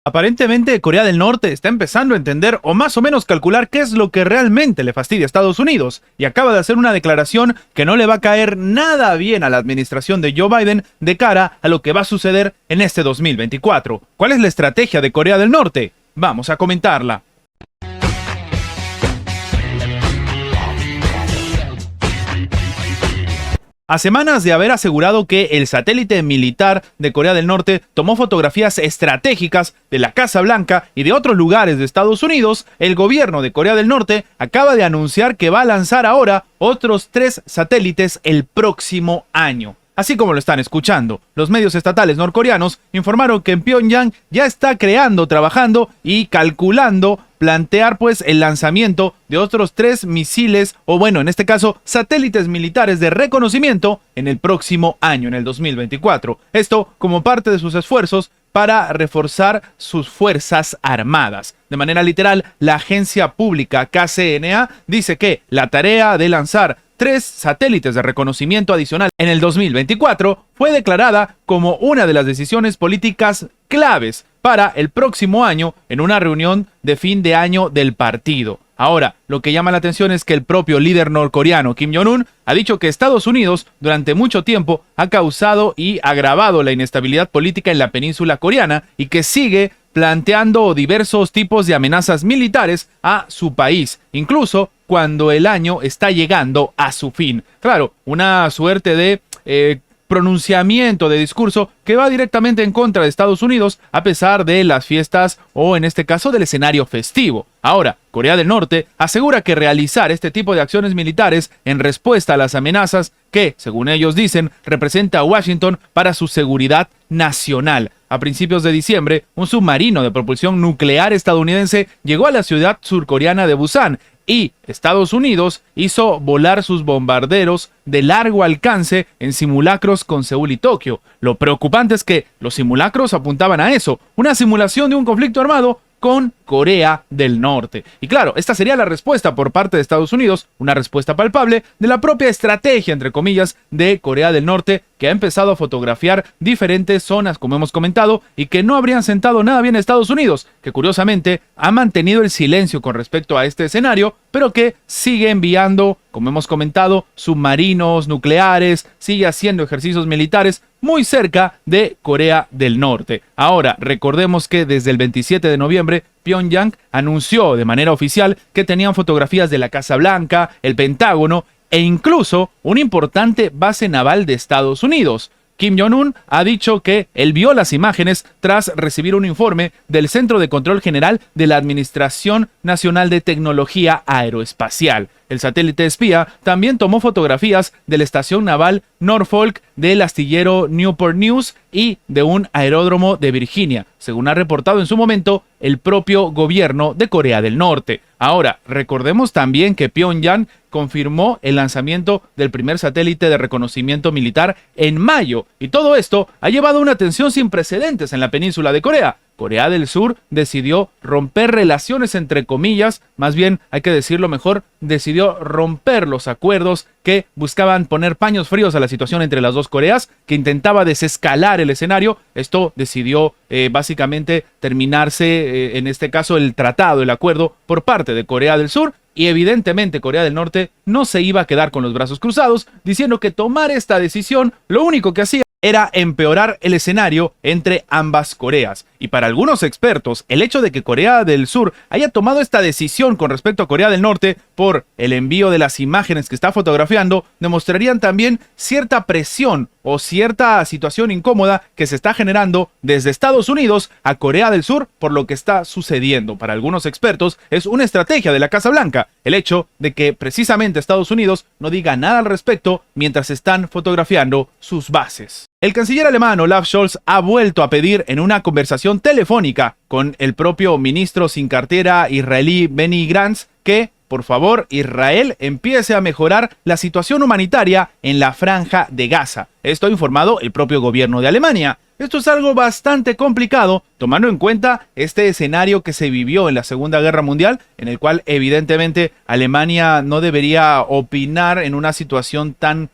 Aparentemente, Corea del Norte está empezando a entender o más o menos calcular qué es lo que realmente le fastidia a Estados Unidos y acaba de hacer una declaración que no le va a caer nada bien a la administración de Joe Biden de cara a lo que va a suceder en este 2024. ¿Cuál es la estrategia de Corea del Norte? Vamos a comentarla. A semanas de haber asegurado que el satélite militar de Corea del Norte tomó fotografías estratégicas de la Casa Blanca y de otros lugares de Estados Unidos, el gobierno de Corea del Norte acaba de anunciar que va a lanzar ahora otros 3 satélites el próximo año. Así como lo están escuchando, los medios estatales norcoreanos informaron que en Pyongyang ya está creando, trabajando y calculando plantear pues el lanzamiento de otros 3 misiles o bueno, en este caso satélites militares de reconocimiento en el próximo año, en el 2024. Esto como parte de sus esfuerzos para reforzar sus fuerzas armadas. De manera literal, la agencia pública KCNA dice que la tarea de lanzar 3 satélites de reconocimiento adicional en el 2024 fue declarada como una de las decisiones políticas claves para el próximo año en una reunión de fin de año del partido. Ahora, lo que llama la atención es que el propio líder norcoreano Kim Jong-un ha dicho que Estados Unidos durante mucho tiempo ha causado y agravado la inestabilidad política en la península coreana y que sigue planteando diversos tipos de amenazas militares a su país, incluso cuando el año está llegando a su fin. Claro, una suerte de pronunciamiento de discurso que va directamente en contra de Estados Unidos a pesar de las fiestas o en este caso del escenario festivo. Ahora, Corea del Norte asegura que realizar este tipo de acciones militares en respuesta a las amenazas que, según ellos dicen, representa a Washington para su seguridad nacional. A principios de diciembre, un submarino de propulsión nuclear estadounidense llegó a la ciudad surcoreana de Busan y Estados Unidos hizo volar sus bombarderos de largo alcance en simulacros con Seúl y Tokio. Lo preocupante es que los simulacros apuntaban a eso, una simulación de un conflicto armado con Corea del Norte. Y claro, esta sería la respuesta por parte de Estados Unidos, una respuesta palpable de la propia estrategia, entre comillas, de Corea del Norte, que ha empezado a fotografiar diferentes zonas, como hemos comentado, y que no habrían sentado nada bien a Estados Unidos, que curiosamente ha mantenido el silencio con respecto a este escenario, pero que sigue enviando, como hemos comentado, submarinos nucleares, sigue haciendo ejercicios militares muy cerca de Corea del Norte. Ahora, recordemos que desde el 27 de noviembre, Pyongyang anunció de manera oficial que tenían fotografías de la Casa Blanca, el Pentágono e incluso una importante base naval de Estados Unidos. Kim Jong-un ha dicho que él vio las imágenes tras recibir un informe del Centro de Control General de la Administración Nacional de Tecnología Aeroespacial. El satélite espía también tomó fotografías de la estación naval Norfolk, del astillero Newport News y de un aeródromo de Virginia, según ha reportado en su momento el propio gobierno de Corea del Norte. Ahora, recordemos también que Pyongyang confirmó el lanzamiento del primer satélite de reconocimiento militar en mayo, y todo esto ha llevado a una tensión sin precedentes en la península de Corea. Corea del Sur decidió romper relaciones entre comillas, más bien hay que decirlo mejor, decidió romper los acuerdos que buscaban poner paños fríos a la situación entre las dos Coreas, que intentaba desescalar el escenario. Esto decidió básicamente terminarse, en este caso el tratado, el acuerdo por parte de Corea del Sur, y evidentemente Corea del Norte no se iba a quedar con los brazos cruzados, diciendo que tomar esta decisión lo único que hacía era empeorar el escenario entre ambas Coreas. Y para algunos expertos, el hecho de que Corea del Sur haya tomado esta decisión con respecto a Corea del Norte por el envío de las imágenes que está fotografiando, demostrarían también cierta presión o cierta situación incómoda que se está generando desde Estados Unidos a Corea del Sur por lo que está sucediendo. Para algunos expertos es una estrategia de la Casa Blanca, el hecho de que precisamente Estados Unidos no diga nada al respecto mientras están fotografiando sus bases. El canciller alemán Olaf Scholz ha vuelto a pedir en una conversación telefónica con el propio ministro sin cartera israelí Benny Gantz que, por favor, Israel empiece a mejorar la situación humanitaria en la franja de Gaza. Esto ha informado el propio gobierno de Alemania. Esto es algo bastante complicado, tomando en cuenta este escenario que se vivió en la Segunda Guerra Mundial, en el cual evidentemente Alemania no debería opinar en una situación tan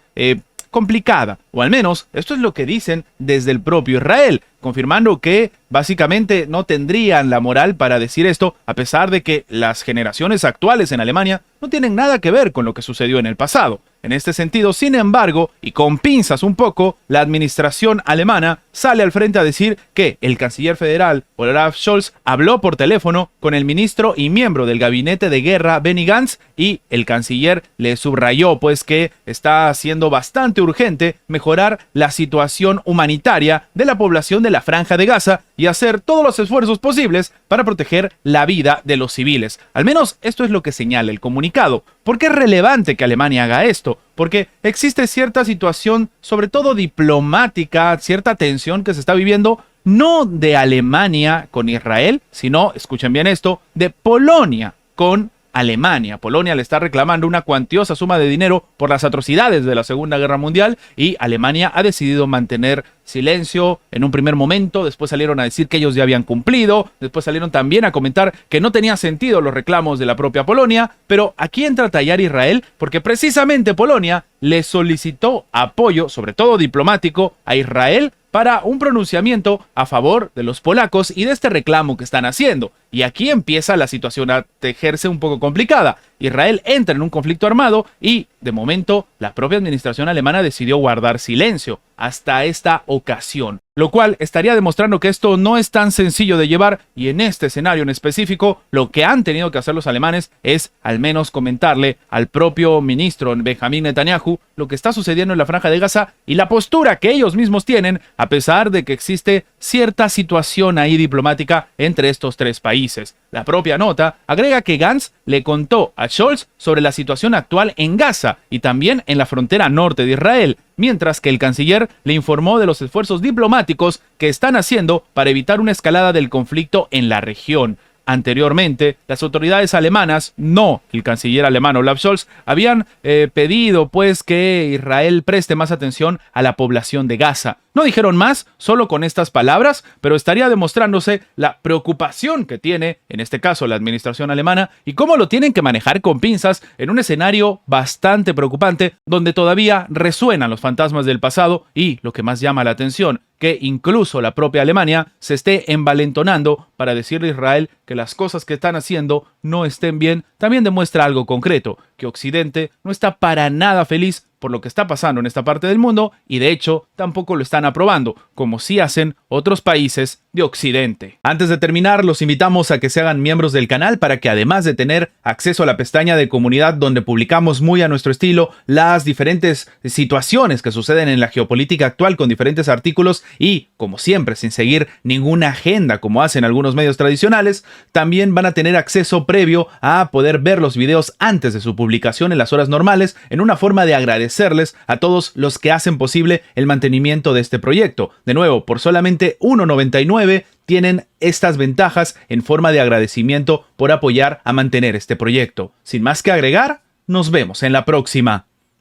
complicada. o al menos esto es lo que dicen desde el propio Israel, confirmando que básicamente no tendrían la moral para decir esto, a pesar de que las generaciones actuales en Alemania no tienen nada que ver con lo que sucedió en el pasado. En este sentido, sin embargo, y con pinzas un poco, la administración alemana sale al frente a decir que el canciller federal, Olaf Scholz, habló por teléfono con el ministro y miembro del gabinete de guerra, Benny Gantz, y el canciller le subrayó pues que está siendo bastante urgente mejorar la situación humanitaria de la población de la Franja de Gaza y hacer todos los esfuerzos posibles para proteger la vida de los civiles. Al menos esto es lo que señala el comunicado. ¿Por qué es relevante que Alemania haga esto? Porque existe cierta situación, sobre todo diplomática, cierta tensión que se está viviendo, no de Alemania con Israel, sino, escuchen bien esto, de Polonia con Alemania. Polonia le está reclamando una cuantiosa suma de dinero por las atrocidades de la Segunda Guerra Mundial y Alemania ha decidido mantener silencio en un primer momento, después salieron a decir que ellos ya habían cumplido, después salieron también a comentar que no tenía sentido los reclamos de la propia Polonia, pero aquí entra a tallar Israel porque precisamente Polonia le solicitó apoyo, sobre todo diplomático, a Israel para un pronunciamiento a favor de los polacos y de este reclamo que están haciendo. Y aquí empieza la situación a tejerse un poco complicada. Israel entra en un conflicto armado y, de momento, la propia administración alemana decidió guardar silencio hasta esta ocasión, lo cual estaría demostrando que esto no es tan sencillo de llevar y en este escenario en específico lo que han tenido que hacer los alemanes es al menos comentarle al propio ministro Benjamín Netanyahu lo que está sucediendo en la Franja de Gaza y la postura que ellos mismos tienen a pesar de que existe cierta situación ahí diplomática entre estos tres países. La propia nota agrega que Gantz le contó a Scholz sobre la situación actual en Gaza y también en la frontera norte de Israel, mientras que el canciller le informó de los esfuerzos diplomáticos que están haciendo para evitar una escalada del conflicto en la región. Anteriormente, las autoridades alemanas, no el canciller alemán Olaf Scholz, habían pedido pues que Israel preste más atención a la población de Gaza. No dijeron más, solo con estas palabras, pero estaría demostrándose la preocupación que tiene, en este caso la administración alemana, y cómo lo tienen que manejar con pinzas en un escenario bastante preocupante, donde todavía resuenan los fantasmas del pasado y, lo que más llama la atención, que incluso la propia Alemania se esté envalentonando para decirle a Israel que las cosas que están haciendo no estén bien, también demuestra algo concreto, que Occidente no está para nada feliz por lo que está pasando en esta parte del mundo y de hecho tampoco lo están aprobando, como sí hacen otros países de Occidente. Antes de terminar, los invitamos a que se hagan miembros del canal para que además de tener acceso a la pestaña de comunidad donde publicamos muy a nuestro estilo las diferentes situaciones que suceden en la geopolítica actual con diferentes artículos y, como siempre, sin seguir ninguna agenda como hacen algunos medios tradicionales, también van a tener acceso previo a poder ver los videos antes de su publicación en las horas normales en una forma de agradecerles a todos los que hacen posible el mantenimiento de este proyecto. De nuevo, por solamente $1.99 tienen estas ventajas en forma de agradecimiento por apoyar a mantener este proyecto. Sin más que agregar, nos vemos en la próxima.